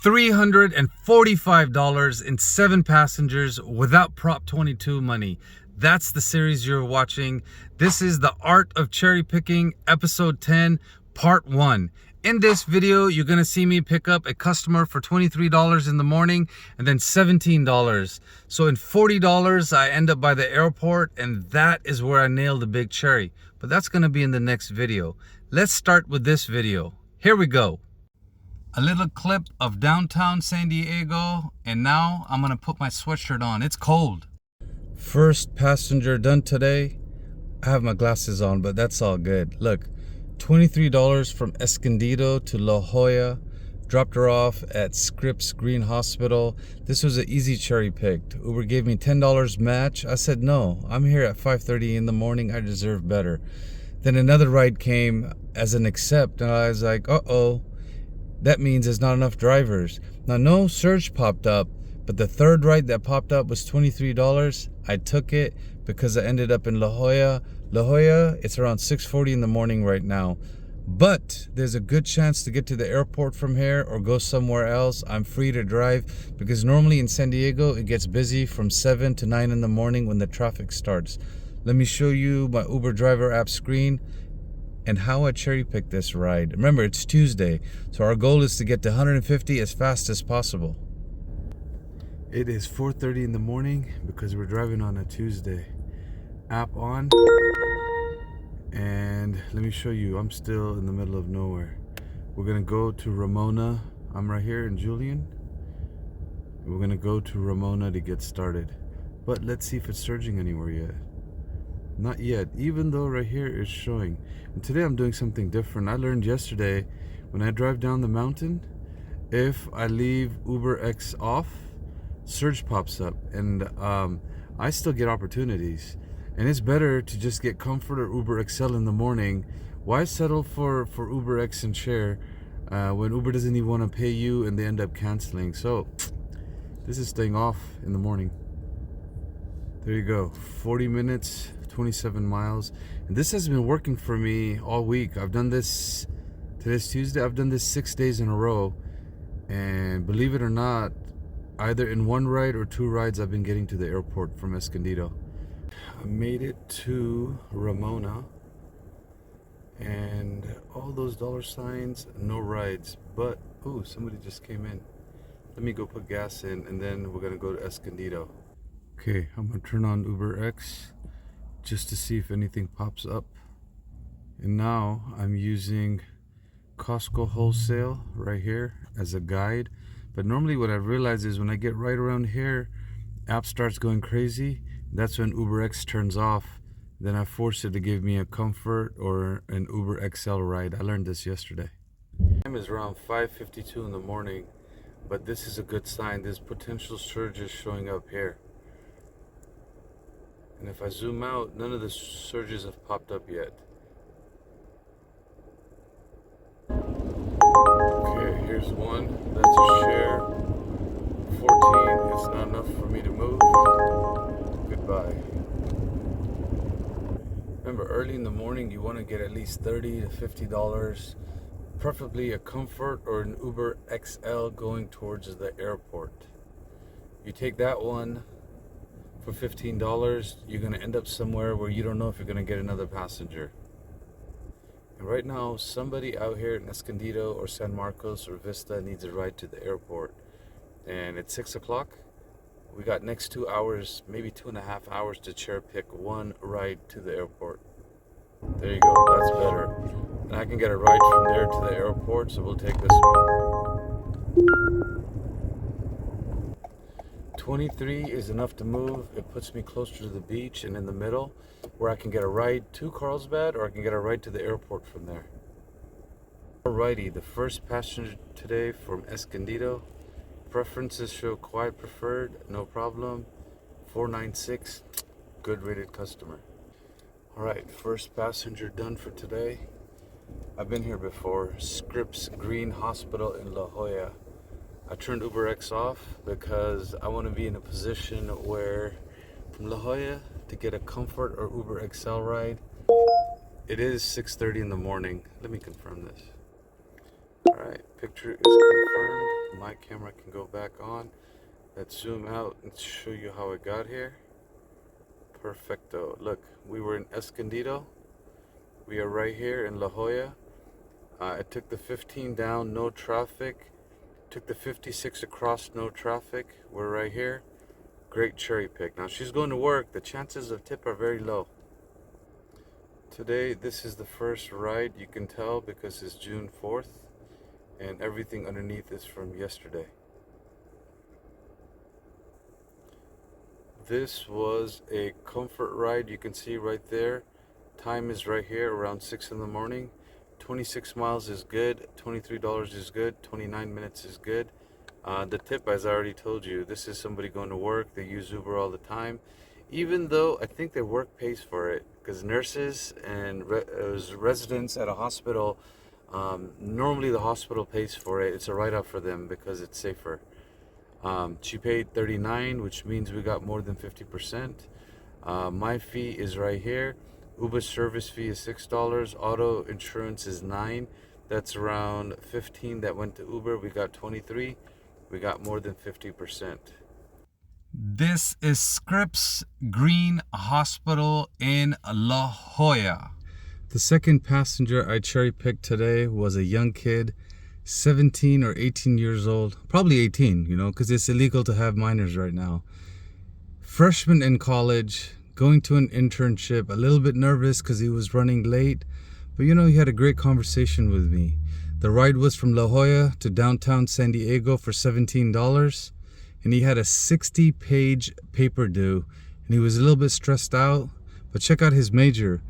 $345 in 7 passengers without Prop 22 money. That's the series you're watching. This is the Art of Cherry Picking, episode 10, part 1. In this video, you're gonna see me pick up a customer for $23 in the morning and then $17. So in $40, I end up by the airport, and that is where I nailed the big cherry. But that's gonna be in the next video. Let's start with this video. Here we go. A little clip of downtown San Diego, and now I'm gonna put my sweatshirt on. It's cold. First passenger done today. I have my glasses on, but that's all good. Look, $23 from Escondido to La Jolla. Dropped her off at Scripps Green Hospital. This was an easy cherry picked. Uber gave me $10 match. I said no, I'm here at 5:30 in the morning. I deserve better. Then another ride came as an accept, and I was like, uh-oh. That means there's not enough drivers. Now, no surge popped up, but the third ride that popped up was $23. I took it because I ended up in La Jolla. La Jolla, it's around 6:40 in the morning right now. But there's a good chance to get to the airport from here or go somewhere else. I'm free to drive because normally in San Diego, it gets busy from 7 to 9 in the morning when the traffic starts. Let me show you my Uber driver app screen and how I cherry picked this ride. Remember, it's Tuesday, so our goal is to get to 150 as fast as possible. It is 4:30 in the morning because we're driving on a Tuesday. App on, and let me show you, I'm still in the middle of nowhere. We're gonna go to Ramona. I'm right here in Julian. We're gonna go to Ramona to get started. But let's see if it's surging anywhere yet. Not yet, even though right here it's showing. And today I'm doing something different. I learned yesterday when I drive down the mountain, if I leave UberX off, surge pops up, and I still get opportunities. And it's better to just get Comfort or Uber XL in the morning. Why settle for UberX and Share when Uber doesn't even want to pay you and they end up canceling? So this is staying off in the morning. There you go, 40 minutes, 27 miles. And this has been working for me all week. I've done this, today's Tuesday, I've done this 6 days in a row. And believe it or not, either in one ride or 2 rides, I've been getting to the airport from Escondido. I made it to Ramona, and all those dollar signs, no rides. But, ooh, somebody just came in. Let me go put gas in, and then we're gonna go to Escondido. Okay, I'm gonna turn on UberX just to see if anything pops up. And now I'm using Costco Wholesale right here as a guide. But normally what I've realized is when I get right around here, app starts going crazy. That's when UberX turns off. Then I force it to give me a Comfort or an Uber XL ride. I learned this yesterday. Time is around 5:52 in the morning, but this is a good sign. There's potential surges showing up here. And if I zoom out, none of the surges have popped up yet. Okay, here's one. That's a Share. 14. It's not enough for me to move. Goodbye. Remember, early in the morning, you want to get at least $30 to $50. Preferably a Comfort or an Uber XL going towards the airport. You take that one for $15, you're going to end up somewhere where you don't know if you're going to get another passenger. And right now, somebody out here in Escondido or San Marcos or Vista needs a ride to the airport. And it's 6 o'clock. We got next 2 hours, maybe 2.5 hours to cherry pick one ride to the airport. There you go, that's better. And I can get a ride from there to the airport, so we'll take this one. 23 is enough to move. It puts me closer to the beach and in the middle where I can get a ride to Carlsbad or I can get a ride to the airport from there. Alrighty, the first passenger today from Escondido. Preferences show quiet preferred, no problem. 496, good rated customer. Alright, first passenger done for today. I've been here before, Scripps Green Hospital in La Jolla. I turned UberX off because I want to be in a position where from La Jolla to get a Comfort or Uber XL ride, it is 6:30 in the morning. Let me confirm this. Alright, picture is confirmed. Mic camera can go back on. Let's zoom out and show you how it got here. Perfecto. Look, we were in Escondido. We are right here in La Jolla. I took the 15 down, no traffic. Took the 56 across, no traffic. We're right here. Great cherry pick. Now she's going to work. The chances of tip are very low. Today, this is the first ride. You can tell because it's June 4th. And everything underneath is from yesterday. This was a comfort ride. You can see right there. Time is right here around 6 in the morning. 26 miles is good. $23 is good. 29 minutes is good. The tip, as I already told you, this is somebody going to work. They use Uber all the time. Even though I think their work pays for it. Because nurses and residents at a hospital, normally the hospital pays for it. It's a write-off for them because it's safer. She paid $39, which means we got more than 50%. My fee is right here. Uber service fee is $6. Auto insurance is $9. That's around 15 that went to Uber. We got 23. We got more than 50%. This is Scripps Green Hospital in La Jolla. The second passenger I cherry picked today was a young kid, 17 or 18 years old. Probably 18, you know, because it's illegal to have minors right now. Freshman in college, going to an internship, a little bit nervous because he was running late. But you know, he had a great conversation with me. The ride was from La Jolla to downtown San Diego for $17. And he had a 60-page paper due. And he was a little bit stressed out. But check out his major.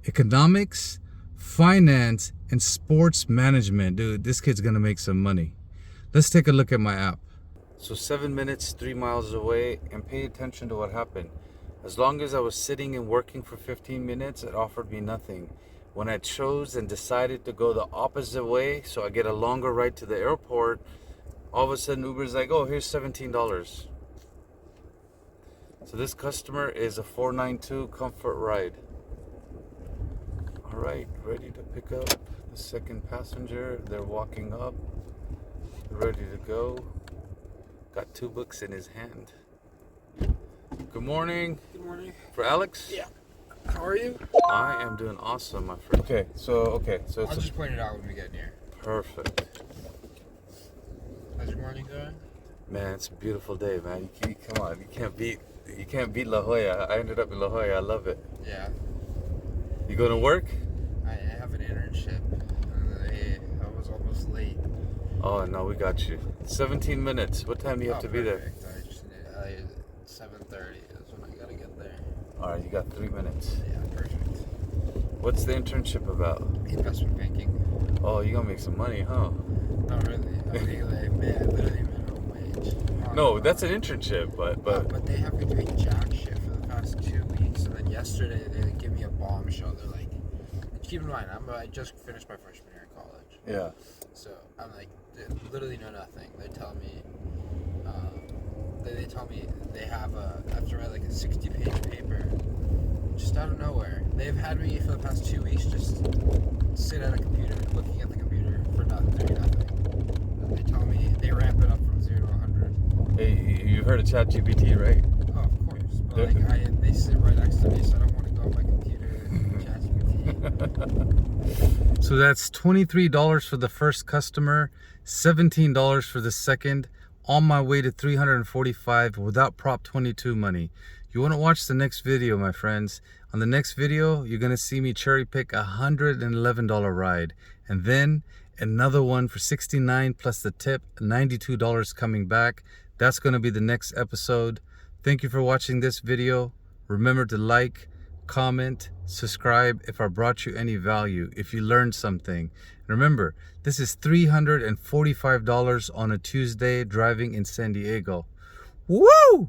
Economics, finance, and sports management. Dude, this kid's gonna make some money. Let's take a look at my app. So 7 minutes, 3 miles away, and pay attention to what happened. As long as I was sitting and working for 15 minutes, it offered me nothing. When I chose and decided to go the opposite way, so I get a longer ride to the airport, all of a sudden Uber's like, oh, here's $17. So this customer is a 492 comfort ride. All right, ready to pick up the second passenger. They're walking up, ready to go. Got 2 books in his hand. Good morning. Good morning. For Alex? Yeah. How are you? I am doing awesome, my friend. Okay, so I'll just point it out when we get near. Perfect. How's your morning going? Man, it's a beautiful day, man. Come on, you can't beat La Jolla. I ended up in La Jolla. I love it. Yeah. You going to work? I have an internship. I was almost late. Oh no, we got you. 17 minutes. What time do you have to be there? I just need 7:30 is when I gotta get there. All right, you got 3 minutes. Yeah, perfect. What's the internship about? Investment banking. Oh, you gonna make some money, huh? Not really. Literally minimum wage. No, that's an internship, but But they have me doing jack shit for the past 2 weeks, and then yesterday they give me a bombshell. They're like, keep in mind, I just finished my freshman year in college. yeah. So I'm like, they literally know nothing. They tell me, they have I have to write like a 60-page paper, just out of nowhere. They've had me for the past 2 weeks just sit at a computer, looking at the computer for nothing, doing nothing. And they tell me they ramp it up from 0 to 100. Hey, you've heard of ChatGPT, right? Oh, of course. But like, they sit right next to me, so I don't want to go on my computer and ChatGPT. So that's $23 for the first customer, $17 for the second, on my way to $345 without Prop 22 money. You want to watch the next video, my friends. On the next video, you're going to see me cherry pick a $111 ride. And then another one for $69 plus the tip, $92 coming back. That's going to be the next episode. Thank you for watching this video. Remember to like, comment, subscribe if I brought you any value, if you learned something. And remember, this is $345 on a Tuesday driving in San Diego. Woo!